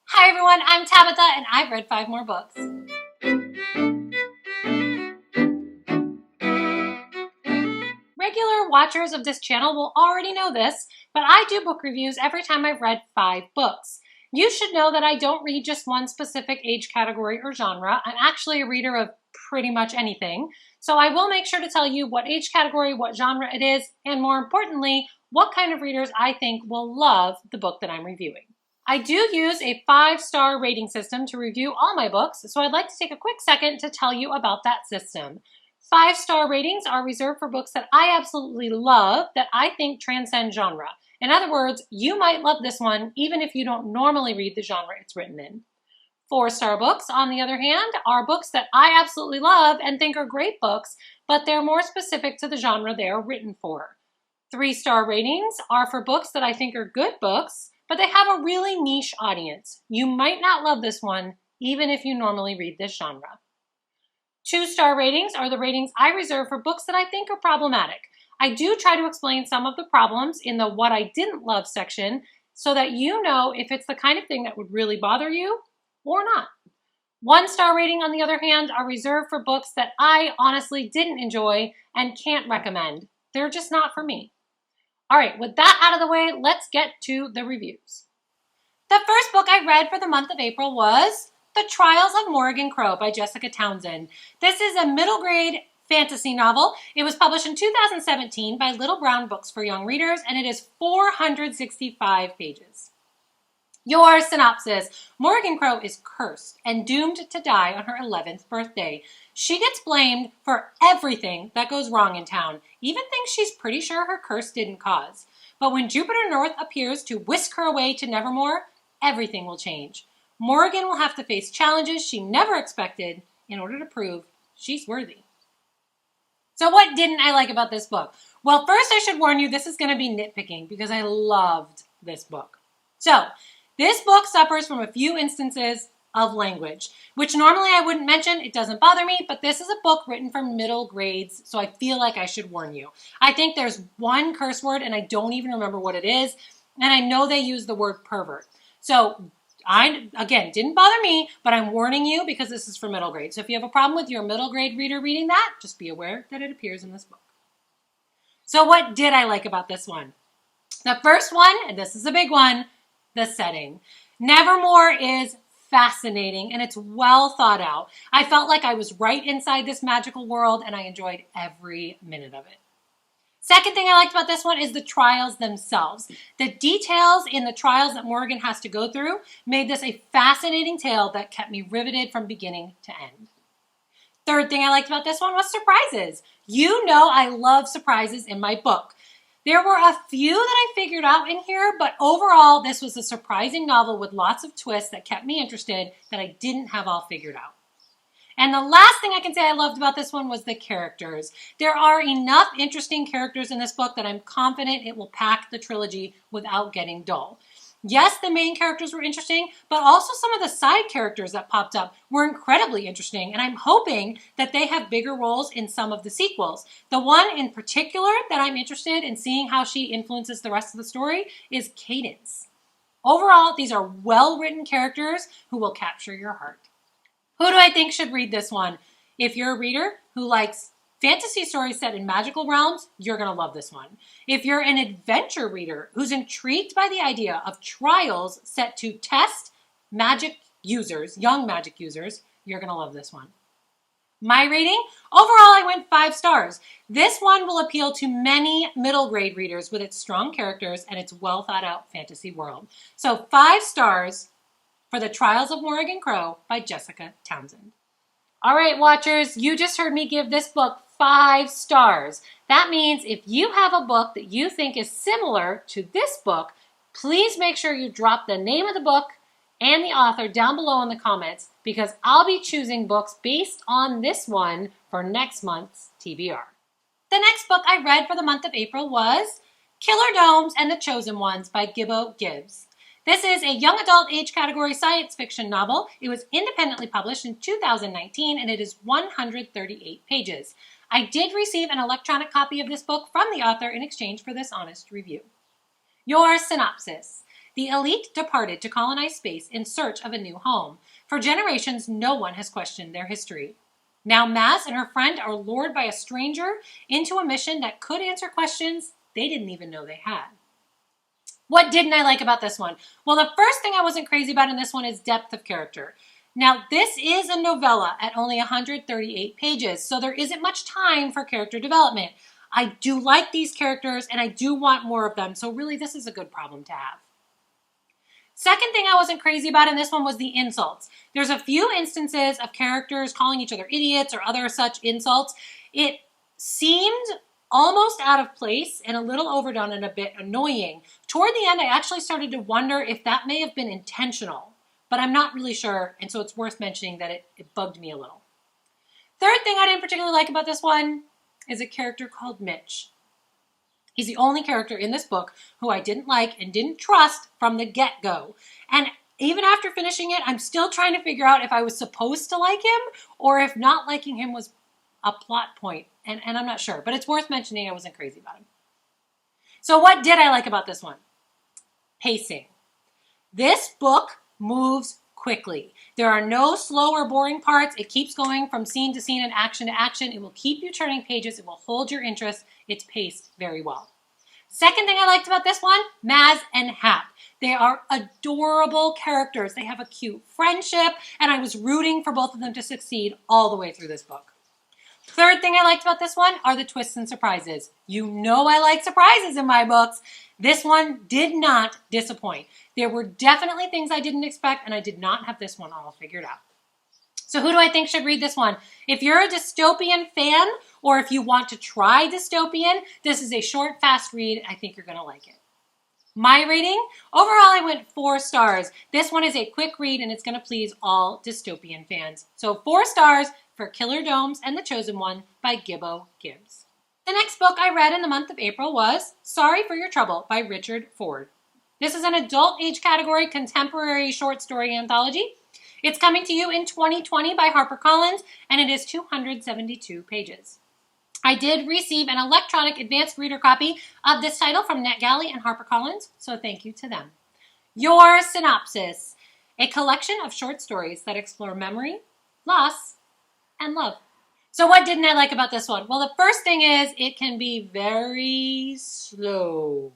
Hi everyone, I'm Tabitha and I've read 5 more books. Regular watchers of this channel will already know this, but I do book reviews every time I've read 5 books. You should know that I don't read just one specific age category or genre. I'm actually a reader of pretty much anything. So I will make sure to tell you what age category, what genre it is, and more importantly, what kind of readers I think will love the book that I'm reviewing. I do use a 5-star rating system to review all my books, so I'd like to take a quick second to tell you about that system. 5-star ratings are reserved for books that I absolutely love, that I think transcend genre. In other words, you might love this one even if you don't normally read the genre it's written in. 4-star books, on the other hand, are books that I absolutely love and think are great books, but they're more specific to the genre they are written for. 3-star ratings are for books that I think are good books, but they have a really niche audience. You might not love this one, even if you normally read this genre. 2-star ratings are the ratings I reserve for books that I think are problematic. I do try to explain some of the problems in the what I didn't love section so that you know if it's the kind of thing that would really bother you or not. 1-star rating, on the other hand, are reserved for books that I honestly didn't enjoy and can't recommend. They're just not for me. All right, with that out of the way, let's get to the reviews. The first book I read for the month of April was The Trials of Morrigan by Jessica Townsend. This is a middle grade fantasy novel. It was published in 2017 by Little Brown Books for Young Readers, and it is 465 pages. Your synopsis. Morrigan is cursed and doomed to die on her 11th birthday. She gets blamed for everything that goes wrong in town, even things she's pretty sure her curse didn't cause. But when Jupiter North appears to whisk her away to Nevermore, everything will change. Morrigan will have to face challenges she never expected in order to prove she's worthy. So what didn't I like about this book? Well, first I should warn you, this is going to be nitpicking because I loved this book. So, this book suffers from a few instances of language, which normally I wouldn't mention. It doesn't bother me, but this is a book written for middle grades, so I feel like I should warn you. I think there's one curse word, and I don't even remember what it is, and I know they use the word pervert. So, again, didn't bother me, but I'm warning you because this is for middle grade. So if you have a problem with your middle grade reader reading that, just be aware that it appears in this book. So what did I like about this one? The first one, and this is a big one, the setting. Nevermore is fascinating and it's well thought out. I felt like I was right inside this magical world and I enjoyed every minute of it. Second thing I liked about this one is the trials themselves. The details in the trials that Morrigan has to go through made this a fascinating tale that kept me riveted from beginning to end. Third thing I liked about this one was surprises. You know I love surprises in my book. There were a few that I figured out in here, but overall this was a surprising novel with lots of twists that kept me interested that I didn't have all figured out. And the last thing I can say I loved about this one was the characters. There are enough interesting characters in this book that I'm confident it will pack the trilogy without getting dull. Yes, the main characters were interesting, but also some of the side characters that popped up were incredibly interesting, and I'm hoping that they have bigger roles in some of the sequels. The one in particular that I'm interested in seeing how she influences the rest of the story is Cadence. Overall, these are well-written characters who will capture your heart. Who do I think should read this one? If you're a reader who likes fantasy stories set in magical realms, you're going to love this one. If you're an adventure reader who's intrigued by the idea of trials set to test magic users, young magic users, you're going to love this one. My rating? Overall, I went 5 stars. This one will appeal to many middle grade readers with its strong characters and its well thought out fantasy world. So 5 stars for The Trials of Morrigan by Jessica Townsend. All right, watchers, you just heard me give this book 5 stars. That means if you have a book that you think is similar to this book, please make sure you drop the name of the book and the author down below in the comments because I'll be choosing books based on this one for next month's TBR. The next book I read for the month of April was Killer Domes and the Chosen Ones by Gibbo Gibbs. This is a young adult age category science fiction novel. It was independently published in 2019 and it is 138 pages. I did receive an electronic copy of this book from the author in exchange for this honest review. Your synopsis. The elite departed to colonize space in search of a new home. For generations, no one has questioned their history. Now Maz and her friend are lured by a stranger into a mission that could answer questions they didn't even know they had. What didn't I like about this one? Well, the first thing I wasn't crazy about in this one is depth of character. Now, this is a novella at only 138 pages, so there isn't much time for character development. I do like these characters, and I do want more of them, so really this is a good problem to have. Second thing I wasn't crazy about in this one was the insults. There's a few instances of characters calling each other idiots or other such insults. It seemed almost out of place and a little overdone and a bit annoying. Toward the end, I actually started to wonder if that may have been intentional, but I'm not really sure, and so it's worth mentioning that it bugged me a little. Third thing I didn't particularly like about this one is a character called Mitch. He's the only character in this book who I didn't like and didn't trust from the get-go. And even after finishing it, I'm still trying to figure out if I was supposed to like him or if not liking him was a plot point. And I'm not sure, but it's worth mentioning I wasn't crazy about him. So what did I like about this one? Pacing. This book moves quickly. There are no slow or boring parts. It keeps going from scene to scene and action to action. It will keep you turning pages. It will hold your interest. It's paced very well. Second thing I liked about this one, Maz and Hap. They are adorable characters. They have a cute friendship, and I was rooting for both of them to succeed all the way through this book. Third thing I liked about this one are the twists and surprises. You know I like surprises in my books. This one did not disappoint. There were definitely things I didn't expect, and I did not have this one all figured out. So who do I think should read this one? If you're a dystopian fan, or if you want to try dystopian, this is a short, fast read. I think you're going to like it. My rating? Overall, I went 4 stars. This one is a quick read, and it's going to please all dystopian fans. So 4 stars for Killer Domes and the Chosen One by Gibbo Gibbs. The next book I read in the month of April was Sorry for Your Trouble by Richard Ford. This is an adult age category contemporary short story anthology. It's coming to you in 2020 by HarperCollins, and it is 272 pages. I did receive an electronic advanced reader copy of this title from NetGalley and HarperCollins, so thank you to them. Your synopsis: a collection of short stories that explore memory, loss, and love. So what didn't I like about this one? Well, the first thing is it can be very slow,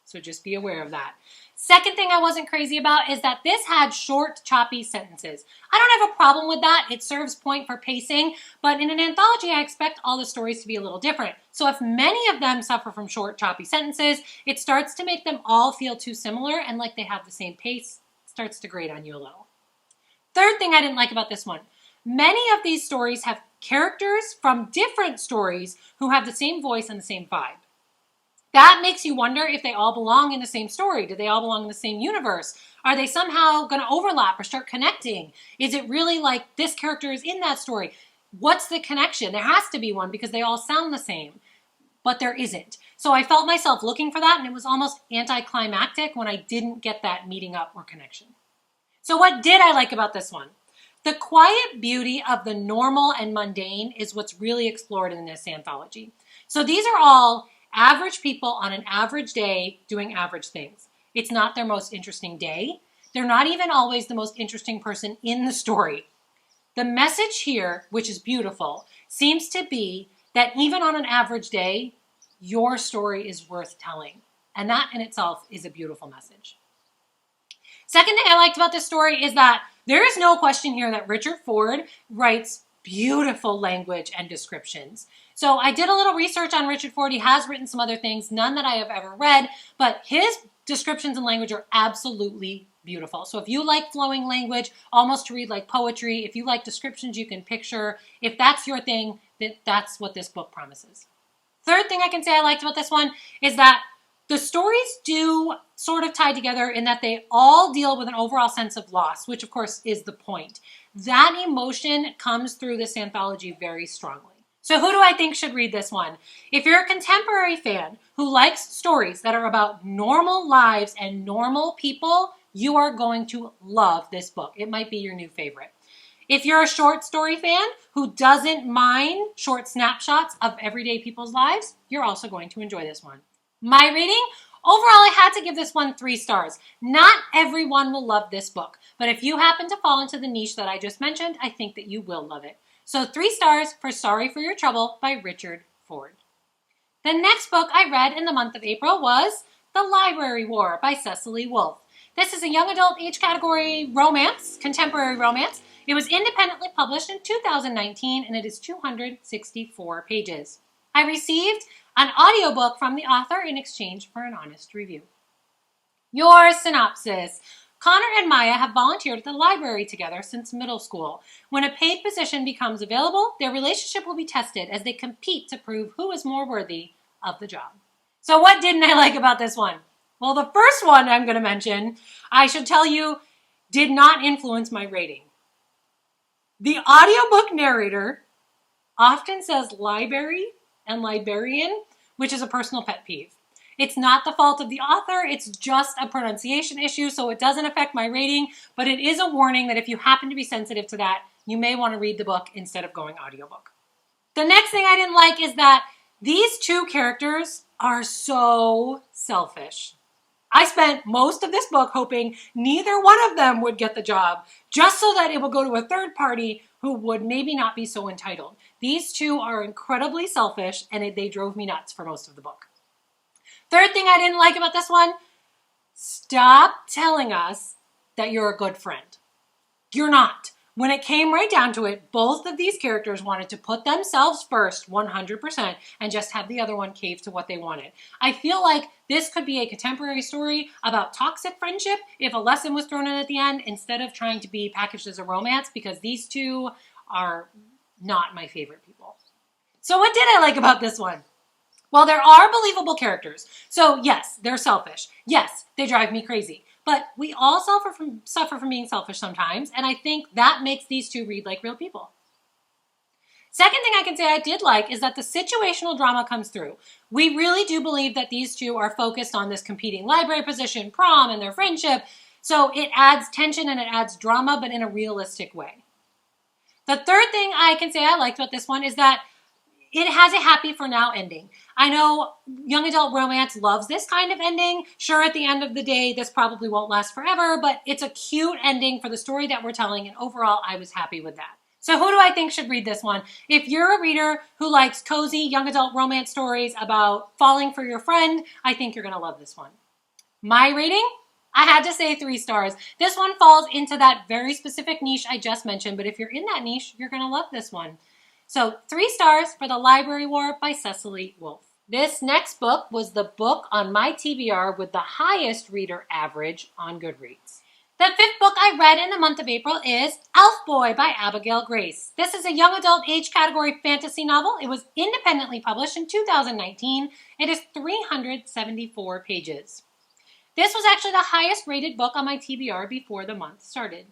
so just be aware of that. Second thing I wasn't crazy about is that this had short, choppy sentences. I don't have a problem with that. It serves point for pacing, but in an anthology, I expect all the stories to be a little different. So if many of them suffer from short, choppy sentences, it starts to make them all feel too similar and like they have the same pace. It starts to grate on you a little. Third thing I didn't like about this one. Many of these stories have characters from different stories who have the same voice and the same vibe. That makes you wonder if they all belong in the same story. Do they all belong in the same universe? Are they somehow going to overlap or start connecting? Is it really like this character is in that story? What's the connection? There has to be one because they all sound the same, but there isn't. So I felt myself looking for that, and it was almost anticlimactic when I didn't get that meeting up or connection. So what did I like about this one? The quiet beauty of the normal and mundane is what's really explored in this anthology. So these are all average people on an average day doing average things. It's not their most interesting day. They're not even always the most interesting person in the story. The message here, which is beautiful, seems to be that even on an average day, your story is worth telling. And that in itself is a beautiful message. Second thing I liked about this story is that there is no question here that Richard Ford writes beautiful language and descriptions. So I did a little research on Richard Ford. He has written some other things, none that I have ever read, but his descriptions and language are absolutely beautiful. So if you like flowing language, almost to read like poetry, if you like descriptions you can picture, if that's your thing, that's what this book promises. Third thing I can say I liked about this one is that the stories do sort of tie together in that they all deal with an overall sense of loss, which of course is the point. That emotion comes through this anthology very strongly. So who do I think should read this one? If you're a contemporary fan who likes stories that are about normal lives and normal people, you are going to love this book. It might be your new favorite. If you're a short story fan who doesn't mind short snapshots of everyday people's lives, you're also going to enjoy this one. My rating? Overall, I had to give this one 3 stars. Not everyone will love this book, but if you happen to fall into the niche that I just mentioned, I think that you will love it. So 3 stars for Sorry for Your Trouble by Richard Ford. The next book I read in the month of April was The Library War by Cecily Wolfe. This is a young adult age category romance, contemporary romance. It was independently published in 2019 and it is 264 pages. I received an audiobook from the author in exchange for an honest review. Your synopsis. Connor and Maya have volunteered at the library together since middle school. When a paid position becomes available, their relationship will be tested as they compete to prove who is more worthy of the job. So what didn't I like about this one? Well, the first one I'm going to mention, I should tell you, did not influence my rating. The audiobook narrator often says library and librarian, which is a personal pet peeve. It's not the fault of the author, it's just a pronunciation issue, so it doesn't affect my rating, but it is a warning that if you happen to be sensitive to that, you may want to read the book instead of going audiobook. The next thing I didn't like is that these 2 characters are so selfish. I spent most of this book hoping neither one of them would get the job, just so that it would go to a third party who would maybe not be so entitled. These 2 are incredibly selfish, and they drove me nuts for most of the book. Third thing I didn't like about this one, stop telling us that you're a good friend. You're not. When it came right down to it, both of these characters wanted to put themselves first 100% and just have the other one cave to what they wanted. I feel like this could be a contemporary story about toxic friendship if a lesson was thrown in at the end instead of trying to be packaged as a romance, because these 2 are not my favorite people. So what did I like about this one? Well, there are believable characters. So yes, they're selfish. Yes, they drive me crazy. But we all suffer from being selfish sometimes, and I think that makes these 2 read like real people. Second thing I can say I did like is that the situational drama comes through. We really do believe that these 2 are focused on this competing library position, prom, and their friendship, so it adds tension and it adds drama, but in a realistic way. The third thing I can say I liked about this one is that it has a happy for now ending. I know young adult romance loves this kind of ending. Sure, at the end of the day, this probably won't last forever, but it's a cute ending for the story that we're telling, and overall, I was happy with that. So who do I think should read this one? If you're a reader who likes cozy young adult romance stories about falling for your friend, I think you're going to love this one. My rating? I had to say 3 stars. This one falls into that very specific niche I just mentioned, but if you're in that niche, you're going to love this one. So 3 stars for The Library War by Cecily Wolfe. This next book was the book on my TBR with the highest reader average on Goodreads. The 5th book I read in the month of April is Elfboy by Abbigayle Grace. This is a young adult age category fantasy novel. It was independently published in 2019. It is 374 pages. This was actually the highest rated book on my TBR before the month started.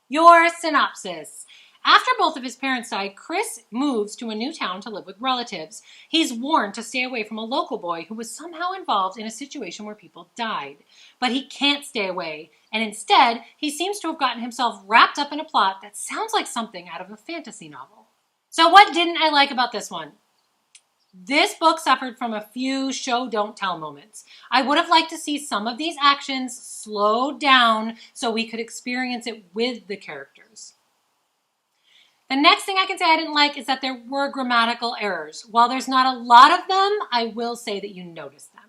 Your synopsis. After both of his parents died, Chris moves to a new town to live with relatives. He's warned to stay away from a local boy who was somehow involved in a situation where people died. But he can't stay away, and instead, he seems to have gotten himself wrapped up in a plot that sounds like something out of a fantasy novel. So what didn't I like about this one? This book suffered from a few show-don't-tell moments. I would have liked to see some of these actions slowed down so we could experience it with the characters. The next thing I can say I didn't like is that there were grammatical errors. While there's not a lot of them, I will say that you notice them.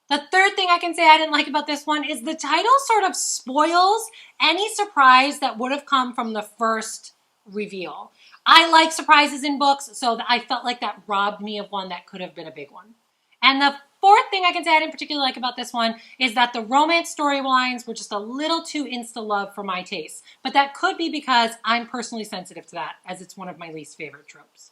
The third thing I can say I didn't like about this one is the title sort of spoils any surprise that would have come from the first reveal. I like surprises in books, so I felt like that robbed me of one that could have been a big one. And the fourth thing I can say I didn't particularly like about this one is that the romance storylines were just a little too insta-love for my taste. But that could be because I'm personally sensitive to that, as it's one of my least favorite tropes.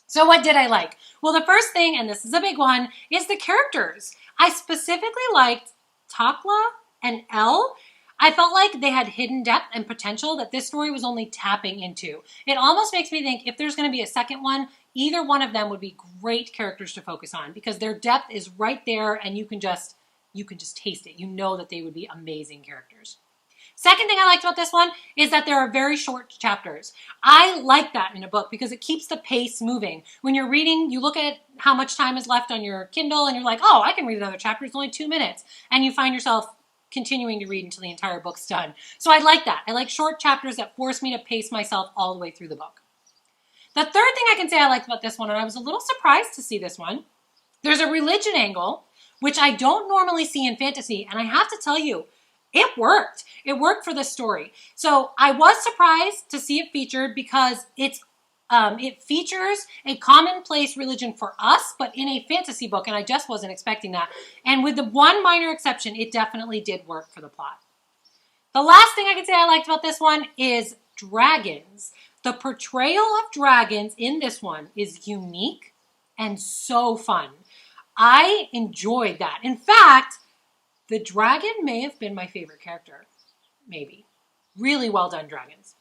So what did I like? Well, the first thing, and this is a big one, is the characters. I specifically liked Takla and Elle. I felt like they had hidden depth and potential that this story was only tapping into. It almost makes me think if there's going to be a second one, either one of them would be great characters to focus on because their depth is right there and you can just taste it. You know that they would be amazing characters. Second thing I liked about this one is that there are very short chapters. I like that in a book because it keeps the pace moving. When you're reading, you look at how much time is left on your Kindle and you're like, oh, I can read another chapter. It's only 2 minutes. And you find yourself continuing to read until the entire book's done. So I like that. I like short chapters that force me to pace myself all the way through the book. The third thing I can say I liked about this one, and I was a little surprised to see this one, there's a religion angle, which I don't normally see in fantasy. And I have to tell you, it worked. It worked for this story. So I was surprised to see it featured because it features a commonplace religion for us, but in a fantasy book, and I just wasn't expecting that. And with the one minor exception, it definitely did work for the plot. The last thing I can say I liked about this one is dragons. The portrayal of dragons in this one is unique and so fun. I enjoyed that. In fact, the dragon may have been my favorite character. Maybe. Really well done, dragons.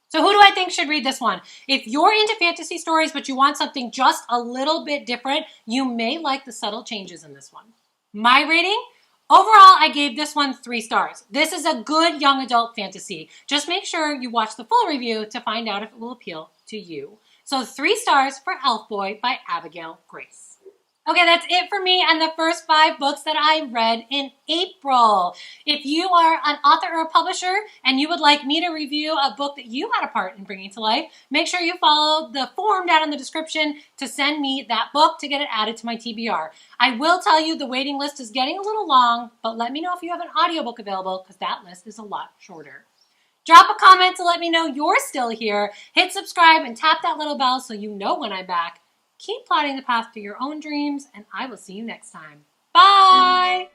So who do I think should read this one? If you're into fantasy stories, but you want something just a little bit different, you may like the subtle changes in this one. My rating? Overall, I gave this one 3 stars. This is a good young adult fantasy. Just make sure you watch the full review to find out if it will appeal to you. So 3 stars for Elfboy by Abbigayle Grace. Okay, that's it for me and the first 5 books that I read in April. If you are an author or a publisher and you would like me to review a book that you had a part in bringing to life, make sure you follow the form down in the description to send me that book to get it added to my TBR. I will tell you the waiting list is getting a little long, but let me know if you have an audiobook available because that list is a lot shorter. Drop a comment to let me know you're still here. Hit subscribe and tap that little bell so you know when I'm back. Keep plotting the path to your own dreams, and I will see you next time. Bye!